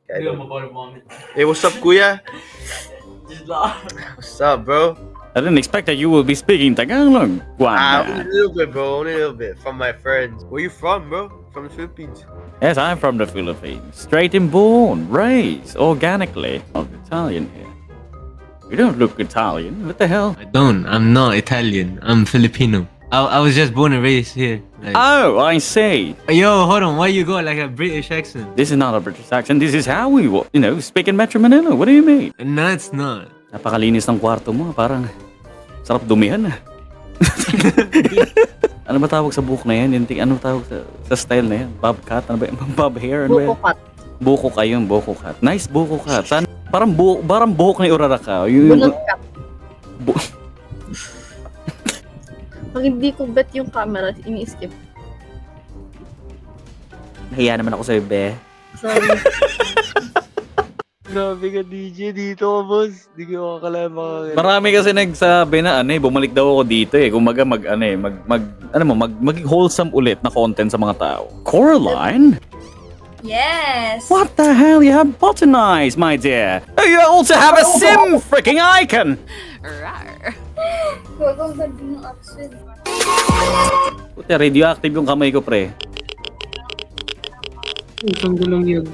Hey, what's up, Kuya? What's up, bro? I didn't expect that you will be speaking Tagalog. Only a little bit, bro. Only a little bit. From my friends. Where you from, bro? From the Philippines. Yes, I'm from the Philippines. Straight and born, raised organically. I'm Italian here. You don't look Italian. What the hell? I don't. I'm not Italian. I'm Filipino. I was just born and raised here. Like... Oh, I see. Yo, hold on. Why you got like a British accent? This is not a British accent. This is how we, speak in Metro Manila. What do you mean? No, it's not. Napakalinis ng kwarto mo. Parang sarap dumihan. Ano ba tawag sa buhok na yan? Ano tawag sa style na yan? Bob cut? Ano ba yan? Bob hair? Ano ba yan? Buko cut. Buko kayong buko cut. Nice buko cut. Parang buhok ni Uraraka. Bunot cut. Pag hindi ko bet yung camera, ini-skip. Nahiya naman ako sa'yo, be. Sorry. Grabe ka, DJ. Dito ka, boss. Di ko akala makakita. Marami kasi nagsabi na, bumalik daw ako dito eh. Kumaga maging wholesome ulit na content sa mga tao. Coraline? Yes! What the hell? You have button eyes, my dear. You also have a sim freaking icon. Rar. Ang ganda ng accent. Puti, radioactive yung kamay ko, pre. Ang gulong yun.